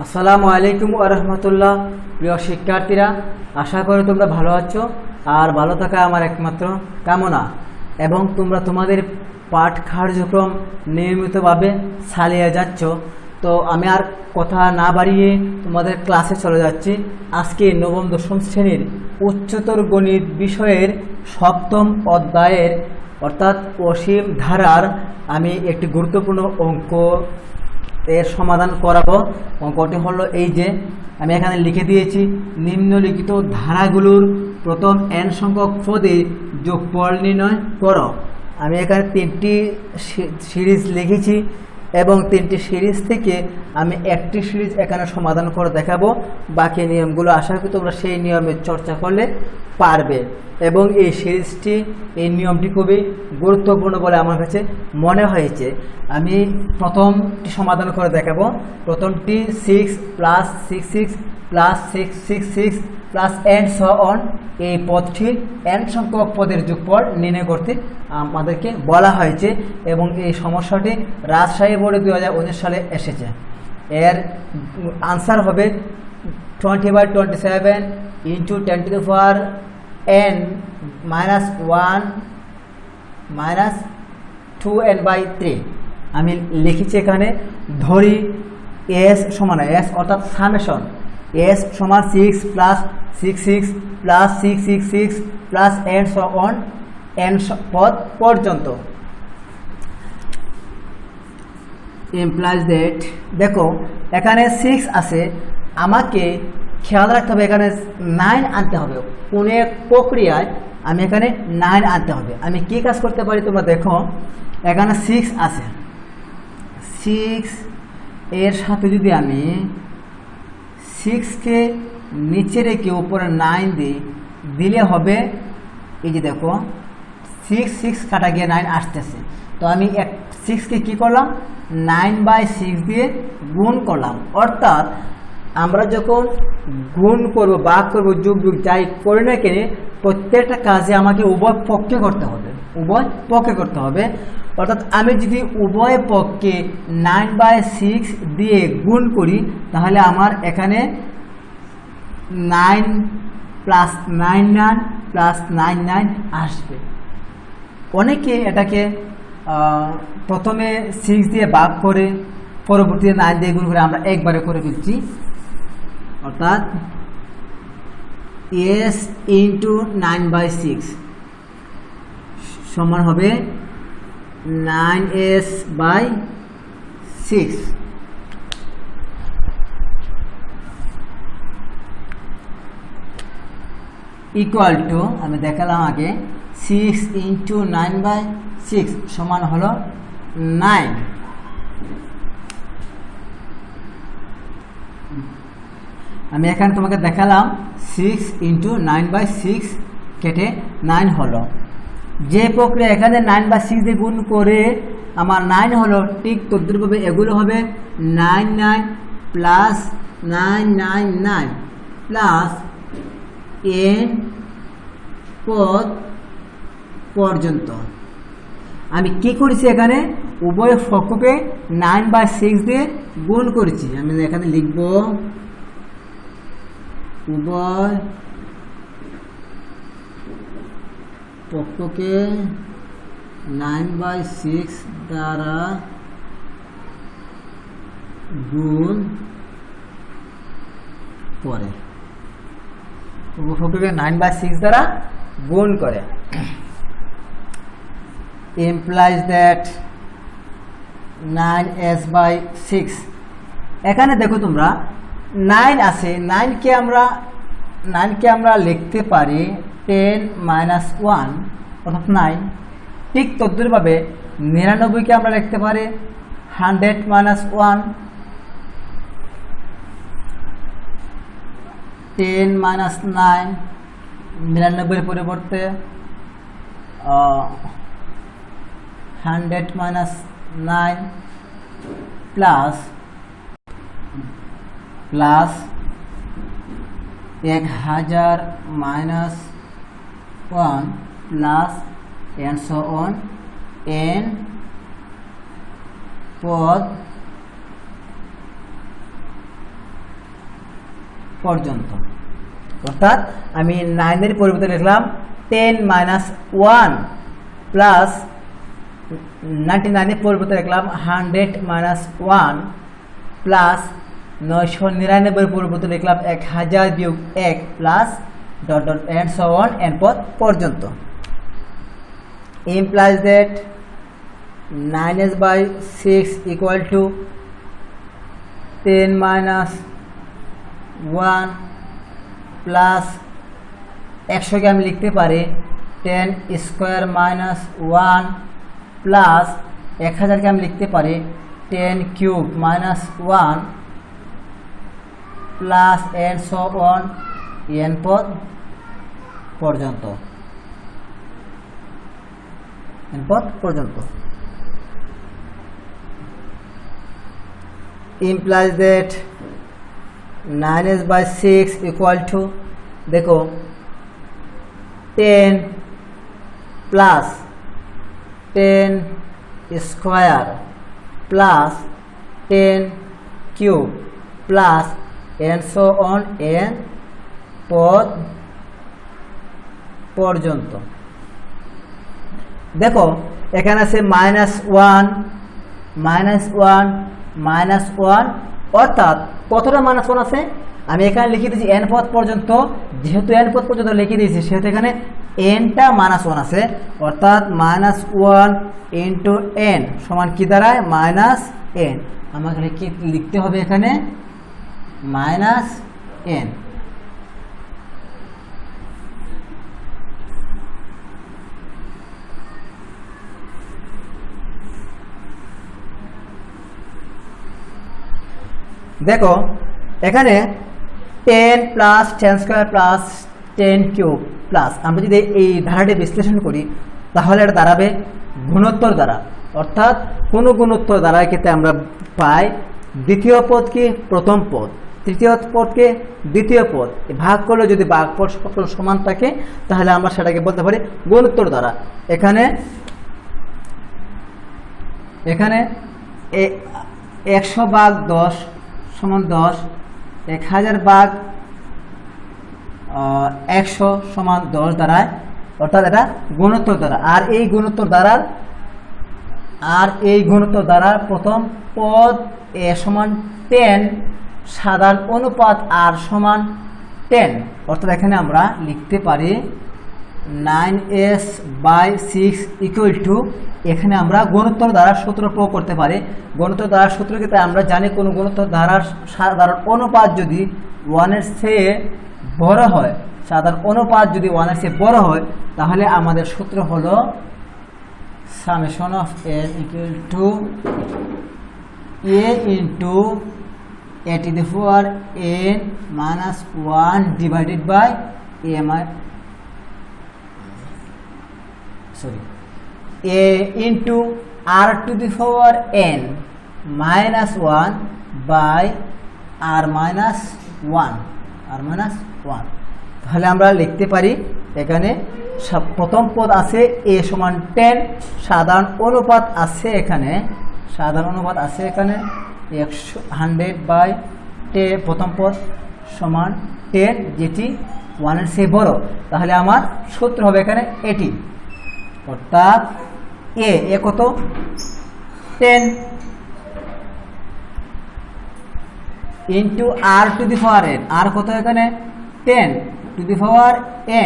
আসসালামু আলাইকুম ওয়া রাহমাতুল্লাহ। প্রিয় শিক্ষার্থীরা, আশা করি তোমরা ভালো আছো আর ভালো থাকা আমার একমাত্র কামনা, এবং তোমরা তোমাদের পাঠ কার্যক্রম নিয়মিতভাবে চালিয়ে যাচ্ছ। তো আমি আর কথা না বাড়িয়ে তোমাদের ক্লাসে চলে যাচ্ছি। আজকে নবম দশম শ্রেণীর উচ্চতর গণিত বিষয়ের সপ্তম অধ্যায়ের অর্থাৎ অসীম ধারার আমি একটি গুরুত্বপূর্ণ অঙ্ক এর সমাধান করাবো। অঙ্কটি হলো এই যে আমি এখানে লিখে দিয়েছি, নিম্নলিখিত ধারাগুলোর প্রথম n সংখ্যক পদে যোগফল নির্ণয় করো। আমি এখানে তিনটি সিরিজ লিখেছি এবং তিনটি সিরিজ থেকে আমি একটি সিরিজ এখানে সমাধান করে দেখাবো। বাকি নিয়মগুলো আশা করি তোমরা সেই নিয়মে চর্চা করলে পারবে, এবং এই সিরিজটি এই নিয়মটি খুবই গুরুত্বপূর্ণ বলে আমার কাছে মনে হয়েছে। আমি প্রথমটি সমাধান করে দেখাবো। প্রথমটি 6 + 6 + 6 6 6 প্লাস এন্ড সো অন, এই পদটির n সংখ্যক পদের যোগফল নির্ণয় করতে আমাদেরকে বলা হয়েছে, এবং এই সমস্যাটি রাজশাহী বোর্ডে 2019 সালে এসেছে। এর আনসার হবে 20/27 × 10⁻n - 1 - 2n/3। আমি লিখেছি এখানে, ধরি s সমান s অর্থাৎ সামেশন s সমান 6 + 6 6 + 6 6 6 plus and so on n পদ পর্যন্ত। ইমপ্লাইজ দ্যাট, দেখো এখানে 6 আছে, আমাকে খেয়াল রাখতে হবে এখানে 9 আনতে হবে। কোন এক প্রক্রিয়ায় আমি এখানে 9 আনতে হবে। আমি কি কাজ করতে পারি তোমরা দেখো, এখানে 6 আছে, 6 এর সাথে যদি আমি 6কে নিচে রেখে উপরে 9 দিলে হবে, এই যে দেখো 6 6 কাটা গিয়ে 9 আসতেছে। তো আমি 6কে কী করলাম, 9/6 দিয়ে গুণ করলাম। অর্থাৎ আমরা যখন গুণ করব, ভাগ করব, যোগ যাই করি না কেন, প্রত্যেকটা কাজে আমাকে উভয় পক্ষে করতে হবে, উভয় পক্ষে করতে হবে। অর্থাৎ আমি যদি উভয় পক্ষে 9/6 দিয়ে গুণ করি, তাহলে আমার এখানে 9 + 9 + 9 9 আসবে। অনেকে এটাকে প্রথমে 6 দিয়ে ভাগ করে পরবর্তীতে 9 দিয়ে গুণ করে আমরা একবারে করে ফেলছি। অর্থাৎ s × 9/6 সমান হবে 9s/6। ইকুয়াল টু, আমি দেখালাম আগে, 6 × 9/6 সমান হলো 9। আমি এখানে তোমাকে দেখালাম 6 × 9/6 কেটে 9 হলো। যে প্রক্রিয়া এখানে 9/6 দিয়ে গুণ করে আমার 9 হলো, ঠিক তদ্রুপভাবে এগুলো হবে 9 9 + 9 9 9 প্লাস n পদ পর্যন্ত। আমি কি করেছি, এখানে উভয় পক্ষকে 9/6 দিয়ে গুণ করেছি। আমি এখানে লিখব, উভয় পক্ষকে 9/6 দ্বারা গুণ করে, উভয়পক্ষকে 9/6 দ্বারা গুণ করে। implies that 9s/6। এখানে দেখো তোমরা 9 আছে, 9কে আমরা লিখতে পারি 10 - 1 অর্থাৎ 9। ঠিক তদ্রুপভাবে 99কে আমরা লিখতে পারি 100 - 1, 10 - 9, 99 পরিবর্তে 100 - 9 plus 1000 - 1 plus and so on n পদ পর্যন্ত। অর্থাৎ আমি 9 এর পরিবর্তে লিখলাম 10 - 1 প্লাস 99 এর পরিবর্তে লিখলাম 100 - 1 প্লাস 999 এর পরিবর্তে লিখলাম 1000 বিয়োগ 1 plus dot dot and so on n পদ পর্যন্ত। implies that 9s/6 equal to 10 - 1 plus 100 কে আমি লিখতে পারি 10 স্কোয়ার মাইনাস 1 প্লাস 1000 কে আমি লিখতে পারি 10 cube minus 1 plus and so on n পদ পর্যন্ত, এন পদ পর্যন্ত। implies that 9s/6 equal to देखो 10 plus 10 square plus 10 cube plus and so on an पद পর্যন্ত। দেখো এখানে আছে -1 -1 অর্থাৎ কতটা -1 আছে আমি এখানে লিখে দিয়েছি n পদ পর্যন্ত। যেহেতু n পদ পর্যন্ত লিখে দিয়েছি সেহেতু এখানে nটা -1 আছে, অর্থাৎ -1 ইন্টু n সমান কি দাঁড়ায় -n। আমাকে লিখতে হবে এখানে -n। দেখো এখানে 10 plus 10 square plus 10 cube plus আমরা যদি এই ধারাটি বিশ্লেষণ করি তাহলে এটা দাঁড়াবে গুণোত্তর দ্বারা, অর্থাৎ কোন গুণোত্তর দ্বারা ক্ষেত্রে আমরা পাই দ্বিতীয় পদ কি প্রথম পদ, তৃতীয় পদকে দ্বিতীয় পদ, ভাগ করলে যদি ভাগফল সকল সমান থাকে তাহলে আমরা সেটাকে বলতে পারি গুণোত্তর দ্বারা। এখানে 100/10 সমান 10, 1000/100 সমান 10 দ্বারায়, অর্থাৎ এটা গুণোত্তর দ্বারা। আর এই গুণোত্তর দ্বারা প্রথম পদ এ সমান 10, সাধারণ অনুপাত আর সমান 10, অর্থাৎ এখানে আমরা লিখতে পারি 9s/6 ইকুয়াল টু, এখানে আমরা গুণোত্তর দ্বারার সূত্র প্রয়োগ করতে পারি। গুণোত্তর দ্বারার সূত্র ক্ষেত্রে আমরা জানি কোন গুণোত্তর দ্বারার সাধারণ অনুপাত যদি 1 এর চেয়ে বড় হয়, সাধারণ অনুপাত যদি 1 এর চেয়ে বড় হয় তাহলে আমাদের সূত্র হলো summation of n equal to a into a to the power n minus 1 divided by a into r to the power n minus 1 by r minus 1, তাহলে আমরা লিখতে পারি এখানে প্রথম পদ আছে a সমান 10, সাধারণ অনুপাত আছে এখানে 100/10 প্রথম পদ সমান 10, যেটি 1 এর চেয়ে বড়। তাহলে আমার সূত্র হবে এখানে এটি, অর্থাৎ এ কত 10 into r to the power n, r কত এখানে 10 টু দি পাওয়ার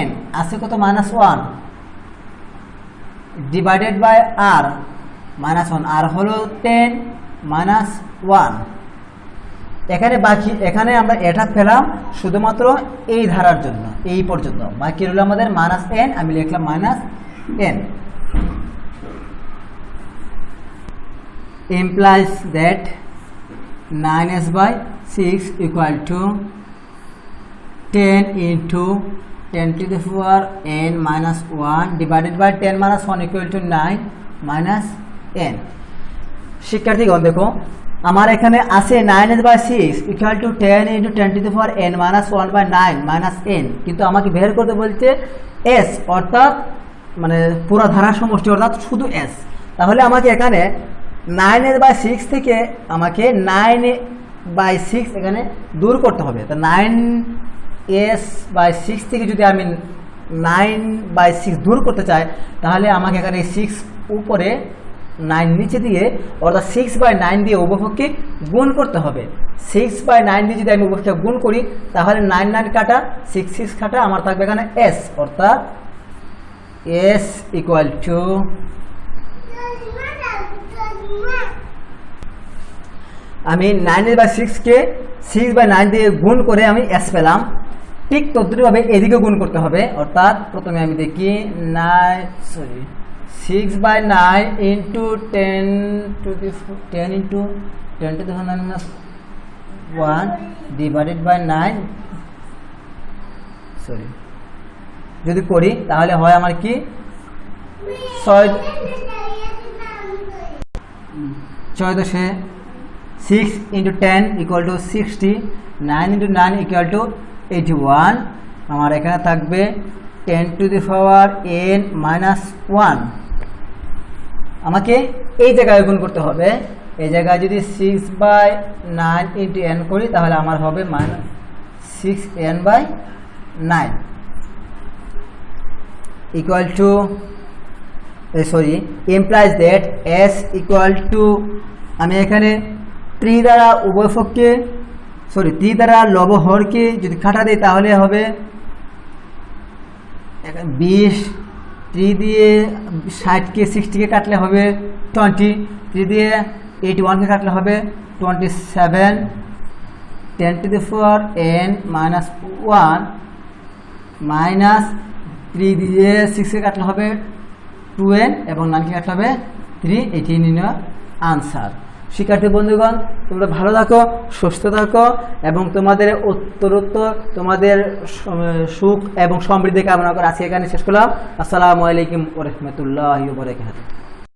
n আছে কত -1 ডিভাইডেড বাই আর -1, আর হলো 10 -1। এখানে আমরা এটা পেলাম শুধুমাত্র এই ধারার জন্য, এই পর্যন্ত। বাকি রইল আমাদের -n, আমি লিখলাম -n। implies that 9s/6 equal to 10 into 10 to the power n minus 1 divided by 10 minus 1 equal to 9 minus n। শিক্ষার্থীগণ দেখো আমার এখানে আছে 9s/6 equal to 10 into 10 to the power n minus 1 by 9 minus n, কিন্তু আমাকে বের করতে বলছে s, অর্থাৎ মানে পুরো ধারার সমষ্টি, অর্থাৎ শুধু s। তাহলে আমাকে এখানে 9s/6 থেকে আমাকে বাই 6 এখানে দূর করতে হবে। তো 9s/6 থেকে যদি আমি 9/6 দূর করতে চাই, তাহলে আমাকে এখানে 6 উপরে 9 নিচে দিয়ে অর্থাৎ 6/9 দিয়ে উভয়পক্ষকে গুণ করতে হবে। 6/9 দিয়ে যদি আমি উভয়পক্ষকে গুণ করি, তাহলে 9 9 কাটা 6 6 কাটা আমার থাকবে এখানে s, অর্থাৎ s ইকুয়াল টু আমি 9/6কে 6/9 দিয়ে গুণ করে আমি s পেলাম। ঠিক তদ্রুপভাবে এদিকে গুণ করতে হবে, অর্থাৎ প্রথমে আমি দেখি 6/9 into 10 to the 1 divided by 9 যদি করি তাহলে হয় আমার কি 6 6 into 10 equal to 60, 9 into 9 equal to 81। আমার এখানে থাকবে 10 to the power n minus 1। আমাকে এই জায়গায় গুণ করতে হবে। এই জায়গায় যদি 6/9 ইন্টু n করি, তাহলে আমার হবে minus 6n/9 equal to implies that s equal to আমি এখানে 3 দ্বারা উভয়পক্ষকে 3 দ্বারা লবহরকে যদি কাটা দেয়, তাহলে হবে 20, 3 দিয়ে 60কে 60কে কাটলে হবে 20, 3 দিয়ে 81কে কাটলে হবে 27, 10 to the power n minus 1 minus 3 দিয়ে 6কে কাটলে হবে 2n এবং 9কে কাটলে হবে 3। এটি নির্ণয় আনসার। শিক্ষার্থী বন্ধুগণ, তোমরা ভালো থাকো, সুস্থ থাকো এবং তোমাদের উত্তরোত্তর তোমাদের সুখ এবং সমৃদ্ধি কামনা করে আজকে এখানে শেষ করলাম। আসসালামু আলাইকুম ওয়া রাহমাতুল্লাহি ওয়া বারাকাতুহু।